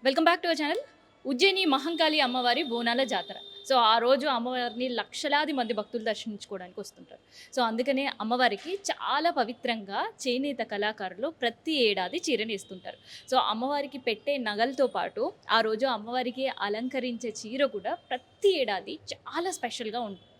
Welcome back to our channel. Ujjaini Mahankali అమ్మవారి బోనాల జాతర. సో ఆ రోజు అమ్మవారిని లక్షలాది మంది భక్తులు దర్శించుకోవడానికి వస్తుంటారు. సో అందుకనే అమ్మవారికి చాలా పవిత్రంగా చేనేత కళాకారులు ప్రతి ఏడాది చీర నేస్తుంటారు. సో అమ్మవారికి పెట్టే నగలతో పాటు ఆ రోజు అమ్మవారికి అలంకరించే చీర కూడా ప్రతి ఏడాది చాలా స్పెషల్గా ఉంటుంది.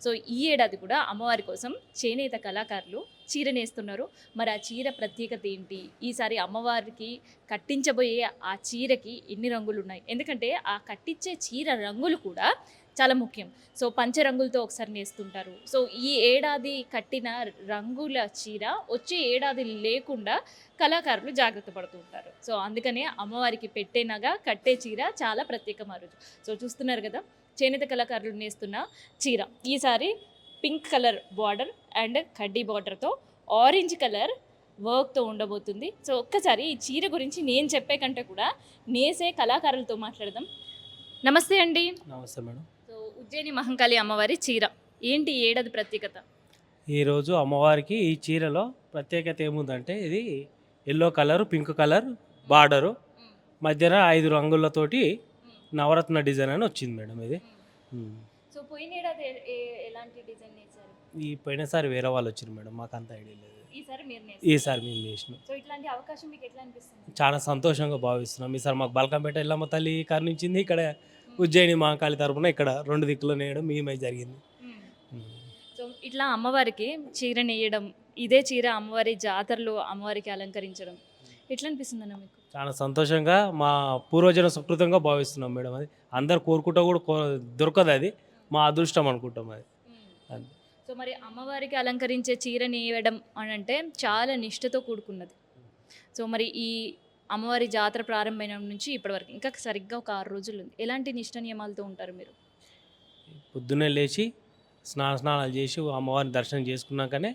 సో ఈ ఏడాది కూడా అమ్మవారి కోసం చేనేత కళాకారులు చీర నేస్తున్నారు. మరి ఆ చీర ప్రత్యేకత ఏంటి, ఈసారి అమ్మవారికి కట్టించబోయే ఆ చీరకి ఎన్ని రంగులు ఉన్నాయి, ఎందుకంటే ఆ కట్టించే చీర రంగులు కూడా చాలా ముఖ్యం. సో పంచరంగులతో ఒకసారి నేస్తుంటారు. సో ఈ ఏడాది కట్టిన రంగుల చీర వచ్చే ఏడాది లేకుండా కళాకారులు జాగ్రత్త పడుతూ ఉంటారు. సో అందుకనే అమ్మవారికి పెట్టే నగ కట్టే చీర చాలా ప్రత్యేకం ఆ రోజు. సో చూస్తున్నారు కదా చేనేత కళాకారులు నేస్తున్న చీర. ఈసారి పింక్ కలర్ బార్డర్ అండ్ కడ్డీ బార్డర్తో ఆరెంజ్ కలర్ వర్క్తో ఉండబోతుంది. సో ఒక్కసారి ఈ చీర గురించి నేను చెప్పే కంటే కూడా నేసే కళాకారులతో మాట్లాడదాం. నమస్తే అండి. నమస్తే మేడం. సో ఉజ్జయిని మహంకాళి అమ్మవారి చీర ఏంటి ఈ ఏడాది ప్రత్యేకత? ఈరోజు అమ్మవారికి ఈ చీరలో ప్రత్యేకత ఏముందంటే ఇది yellow colour, pink colour border, మధ్యన 5 రంగులతోటి నవరత్న డిజైన్ అని వచ్చింది మేడం ఇది. సో పోయిన ఏడాది ఎలాంటి డిజైన్ వేశారు? ఈ పోయినసారి వేరే వాళ్ళు వచ్చారు మేడం, మాకు అంత ఐడియా లేదు. ఈసారి మీరు ఈసారి మేము చేసినాం. సో ఇట్లాంటి అవకాశం మీకు ఎట్లా అనిపిస్తుంది? చాలా సంతోషంగా భావిస్తున్నాం. ఈసారి మాకు బల్కంపేట ఎల్లమ్మ తల్లి కరుణించింది, ఇక్కడ ఉజ్జయిని మహాకాళి తరపున ఇక్కడ 2 దిక్కులు నేయడం మేమై జరిగింది. సో ఇట్లా అమ్మవారికి చీర నేయడం, ఇదే చీర అమ్మవారి జాతరలో అమ్మవారికి అలంకరించడం ఎట్లా అనిపిస్తుంది అన్న మీకు? చాలా సంతోషంగా మా పూర్వజన సుకృతంగా భావిస్తున్నాం మేడం. అది అందరు కోరుకుంటా కూడా దొరకదు, అది మా అదృష్టం అనుకుంటాం అది. సో మరి అమ్మవారికి అలంకరించే చీర నేయడం అని అంటే చాలా నిష్ఠతో కూడుకున్నది. సో మరి ఈ అమ్మవారి జాతర ప్రారంభమైన నుంచి ఇప్పటివరకు ఇంకా సరిగ్గా ఒక 6 రోజులు ఉంది. ఎలాంటి నిష్ఠ నియమాలతో ఉంటారు మీరు? పొద్దున్నే లేచి స్నానాలు చేసి అమ్మవారిని దర్శనం చేసుకున్నాకనే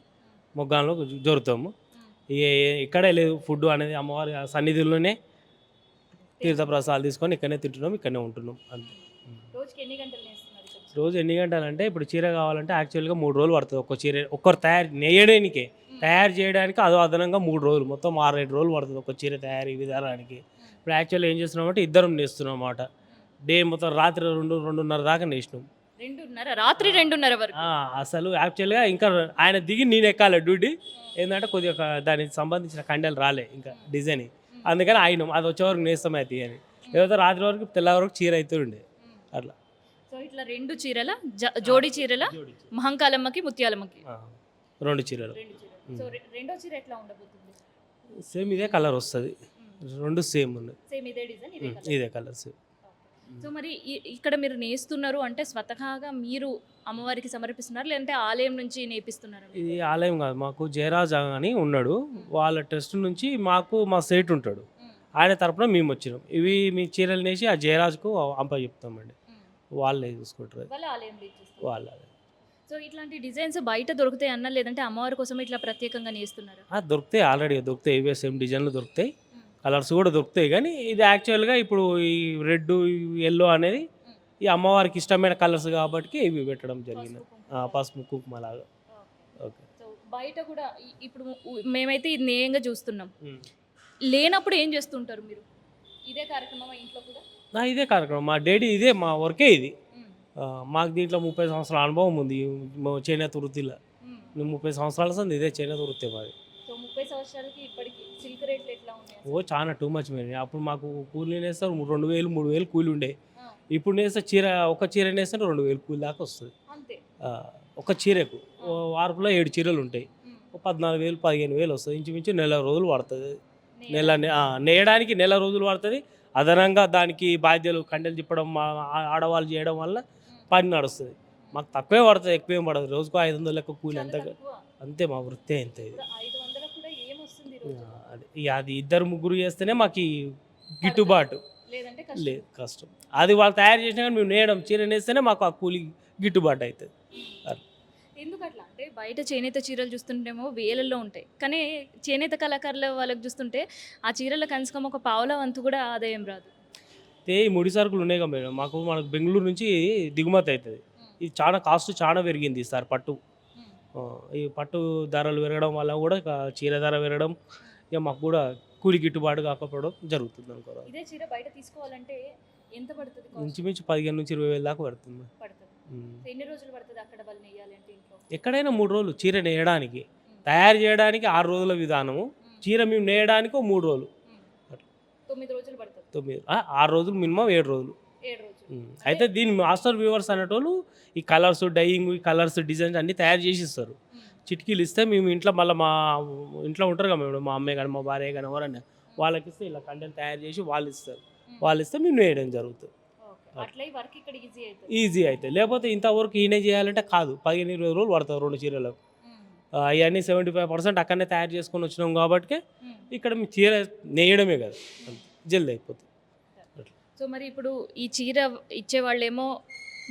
మొగ్గాల్లో జరుగుతాము. ఇక్కడే లేదు ఫుడ్ అనేది, అమ్మవారి సన్నిధిలోనే తీర్థప్రసాదాలు తీసుకొని ఇక్కడనే తింటున్నాం, ఇక్కడనే ఉంటున్నాం అంతే. రోజుకి ఎన్ని గంటలు నేస్తున్నారు? రోజు ఎన్ని గంటలు అంటే ఇప్పుడు చీర కావాలంటే యాక్చువల్గా 3 రోజులు పడుతుంది. ఒక్క చీర ఒక్కరు తయారు చేయడానికి అదో అదనంగా 3 రోజులు, మొత్తం 6-7 రోజులు పడుతుంది ఒక చీర తయారీ విధానానికి. ఇప్పుడు యాక్చువల్గా ఏం చేస్తున్నామంటే ఇద్దరం నేస్తున్నాం అన్నమాట. డే మొత్తం రాత్రి 2-2:30 దాకా నేసినాం. 2:30 రాత్రి 2:30 వరకు? అసలు యాక్చువల్గా ఇంకా ఆయన దిగి నేను ఎక్కాలి డ్యూటీ, ఏంటంటే కొద్దిగా దానికి సంబంధించిన కండలు రాలే ఇంకా డిజైన్, అందుకని అయినాం అది వచ్చే వరకు నేస్తాం అయితే అని. లేకపోతే రాత్రి వరకు తెల్లవారి వరకు చీర అయితే ఉండే అట్లా. సో ఇట్లా 2 చీరల జోడి చీరల మహంకాళమ్మకి ముత్యాలమ్మకి 2 చీరలు. సో రెండో చీర ఎట్లా ఉండబోతుంది? సేమ్ ఇదే కలర్ వస్తుంది, 2 సేమ్ ఉన్నాయి, సేమ్ ఇదే డిజైన్ ఇదే కలర్ సేమ్. సో మరి ఇక్కడ మీరు నేస్తున్నారు అంటే స్వతహాగా మీరు అమ్మవారికి సమర్పిస్తున్నారు, లేదంటే ఆలయం నుంచి నేపిస్తున్నారు? ఇది ఆలయం కాదు, మాకు జయరాజ్ అని ఉన్నాడు, వాళ్ళ ట్రస్ట్ నుంచి మాకు మా సేట్ ఉంటాడు, ఆయన తరపున మేము వచ్చినాం. ఇవి మీ చీరలు నేసి ఆ జయరాజ్కు చెప్తామండి, వాళ్ళే చూసుకుంటారు, వాళ్ళ. సో ఇట్లాంటి డిజైన్స్ బయట దొరుకుతాయి అన్న, లేదంటే అమ్మవారి కోసం ఇట్లా ప్రత్యేకంగా నేస్తున్నారు? దొరుకుతాయి, ఆల్రెడీ దొరుకుతాయి, ఇవే సేమ్ డిజైన్లు దొరుకుతాయి, కలర్స్ కూడా దొరుకుతాయి. కానీ ఇది యాక్చువల్గా ఇప్పుడు ఈ రెడ్, ఎల్లో అనేది ఈ అమ్మవారికి ఇష్టమైన కలర్స్ కాబట్టి ఇవి పెట్టడం జరిగింది, పసుపు కుంకుమ లాగా. ఓకే. సో బయట కూడా ఇప్పుడు మేమైతే ఇది నేయంగా చూస్తున్నాం, లేనప్పుడు ఏం చేస్తుంటారు మీరు? ఇదే కార్యక్రమం ఇంట్లో కూడా? ఇదే కార్యక్రమం, మా డైలీ ఇదే, మా వర్కే ఇది. మాకు దీంట్లో 30 సంవత్సరాల అనుభవం ఉంది చేనేత వృత్తిలో. 30 సంవత్సరాల సంది ఇదే చేనేత వృత్తి మాది. సో 30 సంవత్సరాలకి ఇప్పటికి సిల్క్ రేట్లు ఎట్లా ఉన్నాయి? చాలా టూ మచ్ మేడం. అప్పుడు మాకు కూలీ నేస్తారు 2,000-3,000 కూలి ఉండే, ఇప్పుడు నేస్తే ఒక చీర నేస్తే 2,000 కూలి దాకా వస్తుంది ఒక చీరకు. వారపులో 7 చీరలు ఉంటాయి, 14,000-15,000 వస్తుంది, ఇంచుమించు నెల రోజులు పడుతుంది. నేయడానికి నెల రోజులు పడుతుంది. అదనంగా దానికి బాధ్యతలు కండలు తిప్పడం ఆడవాళ్ళు చేయడం వల్ల పని నడుస్తుంది. మాకు తక్కువే పడుతుంది, ఎక్కువేం పడదు. రోజుకు 500 లెక్క కూలి అంతే, మా వృత్తి అంతే. అది 2-3 చేస్తేనే మాకు గిట్టుబాటు, లేదు కష్టం. అది వాళ్ళు తయారు చేసినా కానీ మేము నేయడం చీర నేస్తేనే మాకు ఆ కూలి గిట్టుబాటు అవుతుంది. ఎందుకట్లా అంటే బయట చేనేత చీరలు చూస్తుంటేమో వేలల్లో ఉంటాయి, కానీ చేనేత కళాకారుల వాళ్ళకి చూస్తుంటే ఆ చీరల కనీసం ఒక పావుల వంతు కూడా ఆదాయం రాదు. ఈ ముడి సరుకులు ఉన్నాయి కదా మేడం, మనకు బెంగళూరు నుంచి దిగుమతి అవుతుంది. ఇది చాలా కాస్ట్ చాలా పెరిగింది ఈసారి పట్టు. ఈ పట్టు ధరలు పెరగడం వల్ల కూడా చీర ధర పెరగడం, ఇక మాకు కూడా కూలి గిట్టుబాటు కాకపోవడం జరుగుతుంది అనుకోవాలి. ఇదే చీర బయట తీసుకోవాలంటే ఎంత పడుతుంది కాస్ట్? ఇంచుమించు 15 నుంచి 20 వేల దాకా పడుతుంది. పడుతుంది. ఉమ్. సో ఎన్ని రోజులు పడుతుంది అక్కడ వాళ్ళు నెయ్యాలంటే ఇంట్లో? ఎక్కడైనా 3 రోజులు చీర నేయడానికి, తయారు చేయడానికి 6 రోజుల విధానము, చీర మేము నేయడానికి 3 రోజులు, 9 రోజులు పడుతుంది. 6 రోజులు మినిమం 7 రోజులు. 7 రోజులు. అయితే దీని మాస్టర్ వ్యూవర్స్ అనేటోళ్ళు ఈ కలర్స్ డైయింగ్, ఈ కలర్స్ డిజైన్స్ అన్నీ తయారు చేసి ఇస్తారు. చిటికీలు ఇస్తే మేము ఇంట్లో మళ్ళీ మా ఇంట్లో ఉంటారు కదా మేము, మా అమ్మాయి కానీ మా భార్య కానీ ఎవరన్నా వాళ్ళకి ఇస్తే ఇలా కంటెంట్ తయారు చేసి వాళ్ళు ఇస్తారు. వాళ్ళు ఇస్తే మేము వేయడం జరుగుతుంది. అట్లా ఈ వర్క్ ఇక్కడ ఈజీ అవుతుంది. ఈజీ అయితే లేకపోతే ఇంతవరకు ఈయనే చేయాలంటే కాదు, 15-20 రోజులు పడుతుంది 2 చీరలకు. అవన్నీ 75% అక్కడనే తయారు చేసుకొని వచ్చినాం కాబట్టి ఇక్కడ మీ చీర నేయడమే కదా, జల్ది అయిపోతుంది. సో మరి ఇప్పుడు ఈ చీర ఇచ్చేవాళ్ళేమో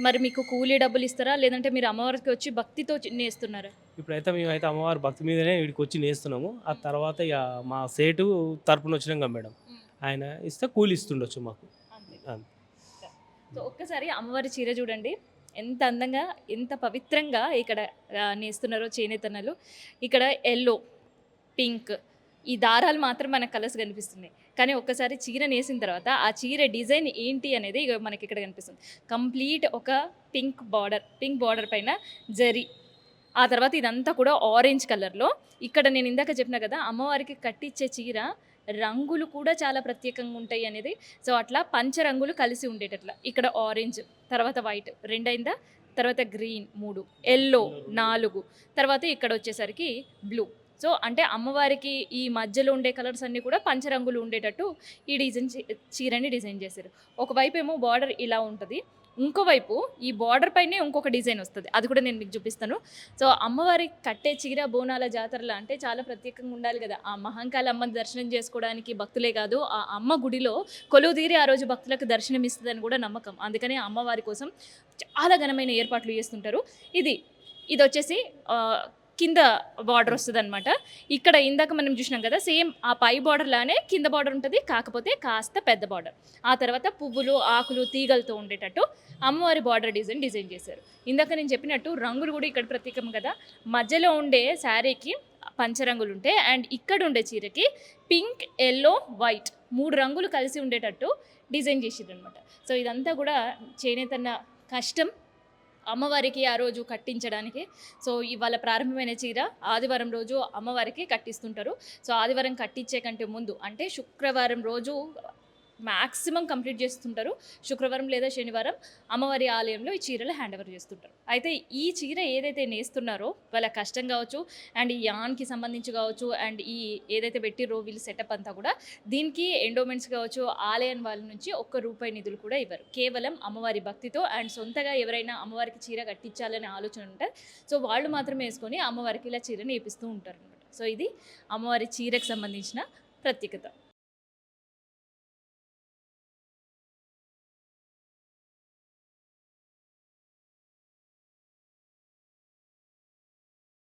మరి మీకు కూలీ డబ్బులు ఇస్తారా, లేదంటే మీరు అమ్మవారికి వచ్చి భక్తితో నేస్తున్నారా? ఇప్పుడైతే మేమైతే అమ్మవారి భక్తి మీదనే వీడికి వచ్చి నేస్తున్నాము. ఆ తర్వాత ఇక మా సేటు తరపున వచ్చినాం కదా మేడం, ఆయన ఇస్తే కూలి ఇస్తుండొచ్చు మాకు. అంతే. సో ఒక్కసారి అమ్మవారి చీర చూడండి, ఎంత అందంగా ఎంత పవిత్రంగా ఇక్కడ నేస్తున్నారో చేనేతన్నలు. ఇక్కడ ఎల్లో, పింక్ ఈ దారాలు మాత్రం మనకు కలర్స్ కనిపిస్తున్నాయి, కానీ ఒక్కసారి చీర నేసిన తర్వాత ఆ చీర డిజైన్ ఏంటి అనేది ఇక మనకి ఇక్కడ కనిపిస్తుంది. కంప్లీట్ ఒక పింక్ బార్డర్ పైన జరీ, ఆ తర్వాత ఇదంతా కూడా ఆరెంజ్ కలర్లో. ఇక్కడ నేను ఇందాక చెప్పిన కదా అమ్మవారికి కట్టించే చీర రంగులు కూడా చాలా ప్రత్యేకంగా ఉంటాయి అనేది. సో అట్లా పంచరంగులు కలిసి ఉండేటట్లా ఇక్కడ ఆరెంజ్, తర్వాత వైట్ 2 అయిందా, తర్వాత గ్రీన్ 3, ఎల్లో 4, తర్వాత ఇక్కడ వచ్చేసరికి బ్లూ. సో అంటే అమ్మవారికి ఈ మధ్యలో ఉండే కలర్స్ అన్నీ కూడా పంచరంగులు ఉండేటట్టు ఈ చీరని డిజైన్ చేశారు. ఒకవైపు ఏమో బార్డర్ ఇలా ఉంటుంది, ఇంకోవైపు ఈ బార్డర్ పైనే ఇంకొక డిజైన్ వస్తుంది, అది కూడా నేను మీకు చూపిస్తాను. సో అమ్మవారికి కట్టే చీర బోనాల జాతరలో అంటే చాలా ప్రత్యేకంగా ఉండాలి కదా. ఆ మహంకాళి అమ్మని దర్శనం చేసుకోవడానికి భక్తులే కాదు, ఆ అమ్మ గుడిలో కొలువుదీరి ఆ రోజు భక్తులకు దర్శనం ఇస్తుందని కూడా నమ్మకం. అందుకని అమ్మవారి కోసం చాలా ఘనమైన ఏర్పాట్లు చేస్తుంటారు. ఇది వచ్చేసి కింద బార్డర్ వస్తుంది అనమాట. ఇక్కడ ఇందాక మనం చూసినాం కదా, సేమ్ ఆ పై బార్డర్ లానే కింద బార్డర్ ఉంటుంది, కాకపోతే కాస్త పెద్ద బార్డర్. ఆ తర్వాత పువ్వులు, ఆకులు, తీగలతో ఉండేటట్టు అమ్మవారి బార్డర్ డిజైన్ చేశారు. ఇందాక నేను చెప్పినట్టు రంగులు కూడా ఇక్కడ ప్రత్యేకం కదా. మధ్యలో ఉండే శారీకి పంచరంగులు ఉంటాయి, అండ్ ఇక్కడ ఉండే చీరకి పింక్, ఎల్లో, వైట్ 3 రంగులు కలిసి ఉండేటట్టు డిజైన్ చేసిర్రు అనమాట. సో ఇదంతా కూడా చేనేతన్న కష్టం అమ్మవారికి ఆ రోజు కట్టించడానికి. సో ఇవాళ ప్రారంభమైన చీర ఆదివారం రోజు అమ్మవారికి కట్టిస్తుంటారు. సో ఆదివారం కట్టించే కంటే ముందు అంటే శుక్రవారం రోజు మ్యాక్సిమం కంప్లీట్ చేస్తుంటారు. శుక్రవారం లేదా శనివారం అమ్మవారి ఆలయంలో ఈ చీరలు హ్యాండ్ ఓవర్ చేస్తుంటారు. అయితే ఈ చీర ఏదైతే నేస్తున్నారో వాళ్ళ కష్టం కావచ్చు, అండ్ ఈ యాన్కి సంబంధించి కావచ్చు, అండ్ ఈ ఏదైతే పెట్టిరో వీళ్ళు సెటప్ అంతా కూడా, దీనికి ఎండోమెంట్స్ కావచ్చు, ఆలయం వాళ్ళ నుంచి ₹1 నిధులు కూడా ఇవ్వరు. కేవలం అమ్మవారి భక్తితో అండ్ సొంతగా ఎవరైనా అమ్మవారికి చీర కట్టించాలనే ఆలోచన ఉంటుంది. సో వాళ్ళు మాత్రమే వేసుకొని అమ్మవారికి ఇలా చీరని వేపిస్తూ ఉంటారు అనమాట. సో ఇది అమ్మవారి చీరకు సంబంధించిన ప్రత్యేకత.